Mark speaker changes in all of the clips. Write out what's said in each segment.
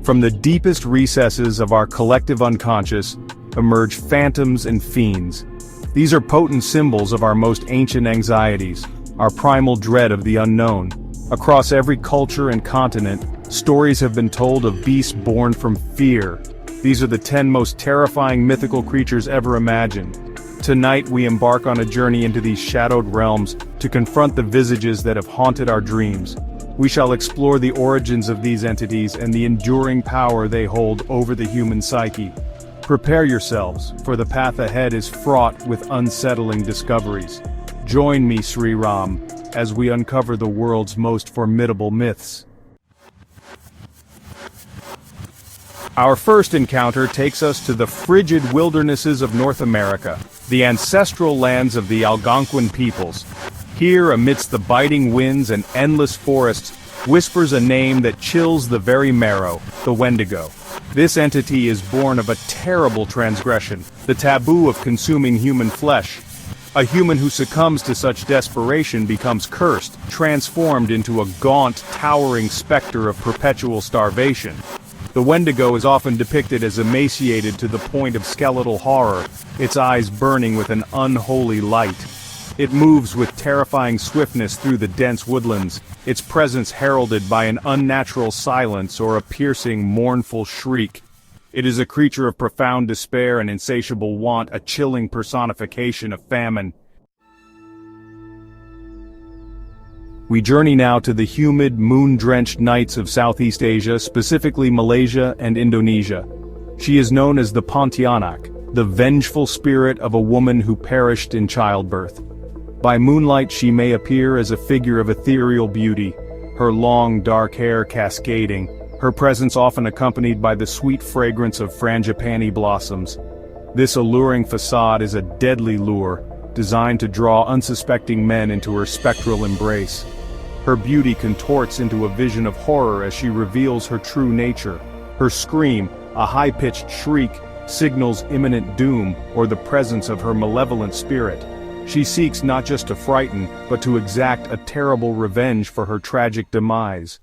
Speaker 1: From the deepest recesses of our collective unconscious, emerge phantoms and fiends. These are potent symbols of our most ancient anxieties, our primal dread of the unknown. Across every culture and continent, stories have been told of beasts born from fear. These are the 10 most terrifying mythical creatures ever imagined. Tonight we embark on a journey into these shadowed realms to confront the visages that have haunted our dreams. We shall explore the origins of these entities and the enduring power they hold over the human psyche. Prepare yourselves, for the path ahead is fraught with unsettling discoveries. Join me, Sri Ram, as we uncover the world's most formidable myths. Our first encounter takes us to the frigid wildernesses of North America, the ancestral lands of the Algonquin peoples. Here, amidst the biting winds and endless forests, whispers a name that chills the very marrow, the Wendigo. This entity is born of a terrible transgression, the taboo of consuming human flesh. A human who succumbs to such desperation becomes cursed, transformed into a gaunt, towering specter of perpetual starvation. The Wendigo is often depicted as emaciated to the point of skeletal horror, its eyes burning with an unholy light. It moves with terrifying swiftness through the dense woodlands, its presence heralded by an unnatural silence or a piercing, mournful shriek. It is a creature of profound despair and insatiable want, a chilling personification of famine. We journey now to the humid, moon-drenched nights of Southeast Asia, specifically Malaysia and Indonesia. She is known as the Pontianak, the vengeful spirit of a woman who perished in childbirth. By moonlight she may appear as a figure of ethereal beauty, her long dark hair cascading, her presence often accompanied by the sweet fragrance of frangipani blossoms. This alluring facade is a deadly lure, designed to draw unsuspecting men into her spectral embrace. Her beauty contorts into a vision of horror as she reveals her true nature. Her scream, a high-pitched shriek, signals imminent doom or the presence of her malevolent spirit. She seeks not just to frighten, but to exact a terrible revenge for her tragic demise.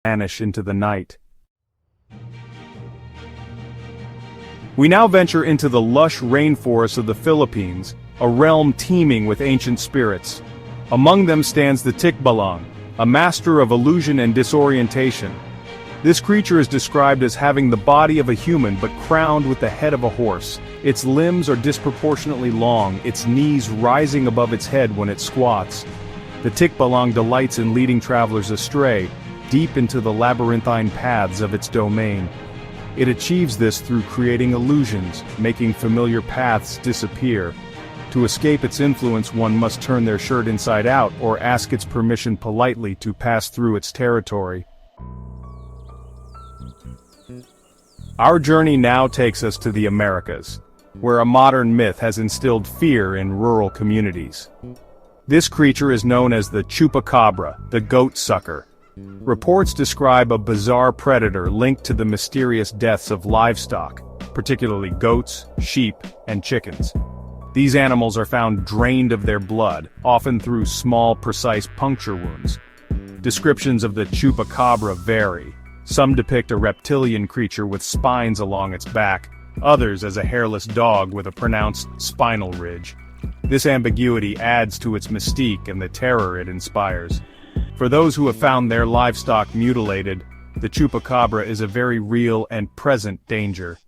Speaker 1: Vanish into the night. We now venture into the lush rainforests of the Philippines, a realm teeming with ancient spirits. Among them stands the Tikbalang, a master of illusion and disorientation. This creature is described as having the body of a human but crowned with the head of a horse. Its limbs are disproportionately long, its knees rising above its head when it squats. The Tikbalang delights in leading travelers astray, deep into the labyrinthine paths of its domain. It achieves this through creating illusions, making familiar paths disappear. To escape its influence, one must turn their shirt inside out or ask its permission politely to pass through its territory. Our journey now takes us to the Americas, where a modern myth has instilled fear in rural communities. This creature is known as the chupacabra, the goat sucker. Reports describe a bizarre predator linked to the mysterious deaths of livestock, particularly goats, sheep, and chickens. These animals are found drained of their blood, often through small, precise puncture wounds. Descriptions of the chupacabra vary. Some depict a reptilian creature with spines along its back, others as a hairless dog with a pronounced spinal ridge. This ambiguity adds to its mystique and the terror it inspires. For those who have found their livestock mutilated, the chupacabra is a very real and present danger.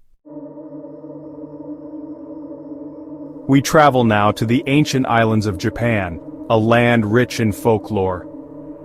Speaker 1: We travel now to the ancient islands of Japan, a land rich in folklore.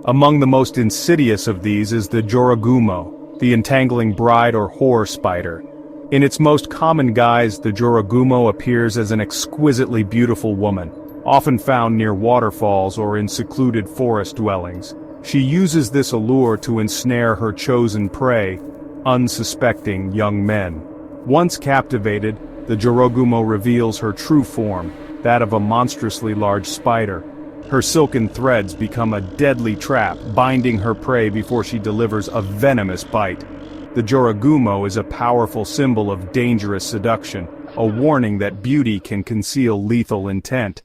Speaker 1: Among the most insidious of these is the Joragumo, the entangling bride or whore spider. In its most common guise, the Jorogumo appears as an exquisitely beautiful woman, often found near waterfalls or in secluded forest dwellings. She uses this allure to ensnare her chosen prey, unsuspecting young men. Once captivated, the Jorogumo reveals her true form, that of a monstrously large spider. Her silken threads become a deadly trap, binding her prey before she delivers a venomous bite. The Jorogumo is a powerful symbol of dangerous seduction, a warning that beauty can conceal lethal intent.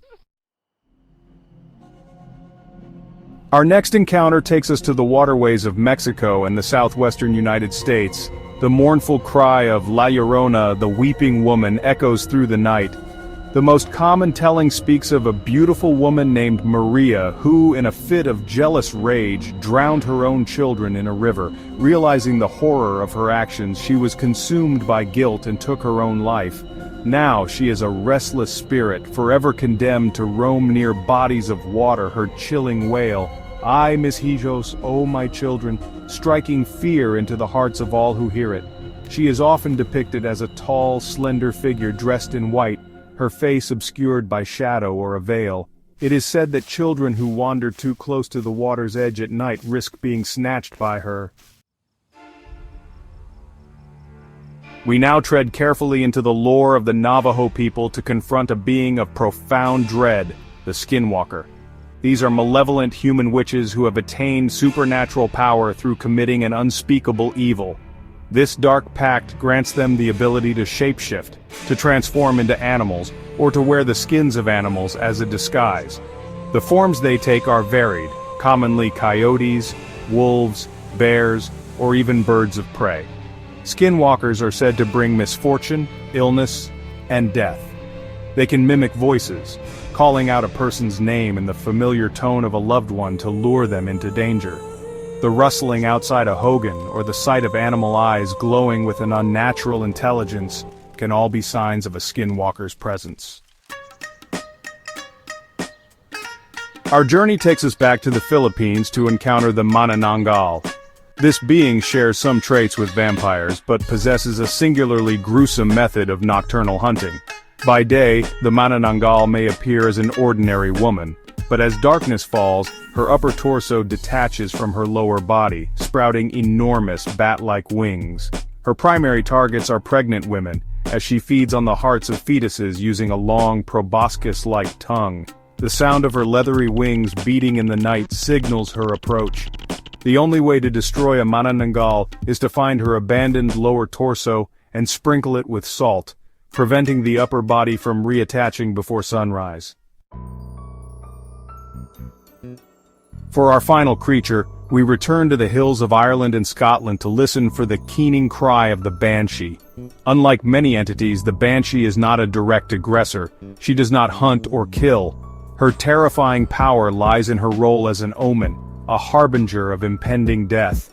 Speaker 1: Our next encounter takes us to the waterways of Mexico and the southwestern United States. The mournful cry of La Llorona, the weeping woman, echoes through the night. The most common telling speaks of a beautiful woman named Maria who, in a fit of jealous rage, drowned her own children in a river. Realizing the horror of her actions, she was consumed by guilt and took her own life. Now she is a restless spirit, forever condemned to roam near bodies of water, her chilling wail, "Ay, mis hijos, O my children," striking fear into the hearts of all who hear it. She is often depicted as a tall, slender figure dressed in white, her face obscured by shadow or a veil. It is said that children who wander too close to the water's edge at night risk being snatched by her. We now tread carefully into the lore of the Navajo people to confront a being of profound dread, the Skinwalker. These are malevolent human witches who have attained supernatural power through committing an unspeakable evil. This dark pact grants them the ability to shapeshift, to transform into animals, or to wear the skins of animals as a disguise. The forms they take are varied, commonly coyotes, wolves, bears, or even birds of prey. Skinwalkers are said to bring misfortune, illness, and death. They can mimic voices, calling out a person's name in the familiar tone of a loved one to lure them into danger. The rustling outside a hogan or the sight of animal eyes glowing with an unnatural intelligence can all be signs of a skinwalker's presence. Our journey takes us back to the Philippines to encounter the Manananggal. This being shares some traits with vampires, but possesses a singularly gruesome method of nocturnal hunting. By day, the Manananggal may appear as an ordinary woman, but as darkness falls, her upper torso detaches from her lower body, sprouting enormous bat-like wings. Her primary targets are pregnant women, as she feeds on the hearts of fetuses using a long proboscis-like tongue. The sound of her leathery wings beating in the night signals her approach. The only way to destroy a Manananggal is to find her abandoned lower torso and sprinkle it with salt, preventing the upper body from reattaching before sunrise. For our final creature, we return to the hills of Ireland and Scotland to listen for the keening cry of the Banshee. Unlike many entities, the Banshee is not a direct aggressor. She does not hunt or kill. Her terrifying power lies in her role as an omen, a harbinger of impending death.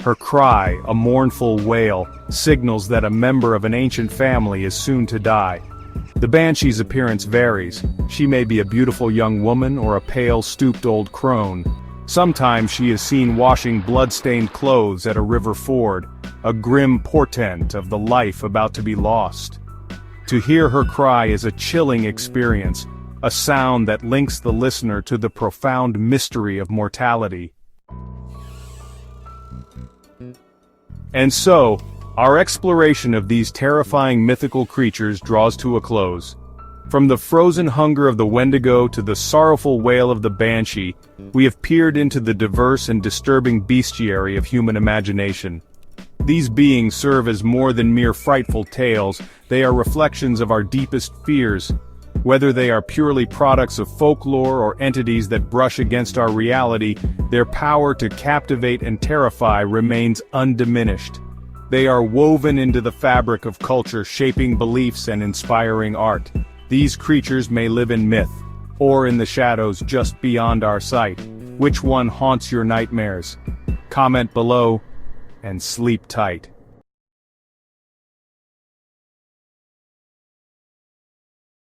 Speaker 1: Her cry, a mournful wail, signals that a member of an ancient family is soon to die. The Banshee's appearance varies. She may be a beautiful young woman or a pale, stooped old crone. Sometimes she is seen washing blood-stained clothes at a river ford, a grim portent of the life about to be lost. To hear her cry is a chilling experience, a sound that links the listener to the profound mystery of mortality. And so, our exploration of these terrifying mythical creatures draws to a close. From the frozen hunger of the Wendigo to the sorrowful wail of the Banshee, we have peered into the diverse and disturbing bestiary of human imagination. These beings serve as more than mere frightful tales, they are reflections of our deepest fears. Whether they are purely products of folklore or entities that brush against our reality, their power to captivate and terrify remains undiminished. They are woven into the fabric of culture, shaping beliefs and inspiring art. These creatures may live in myth, or in the shadows just beyond our sight. Which one haunts your nightmares? Comment below, and sleep tight.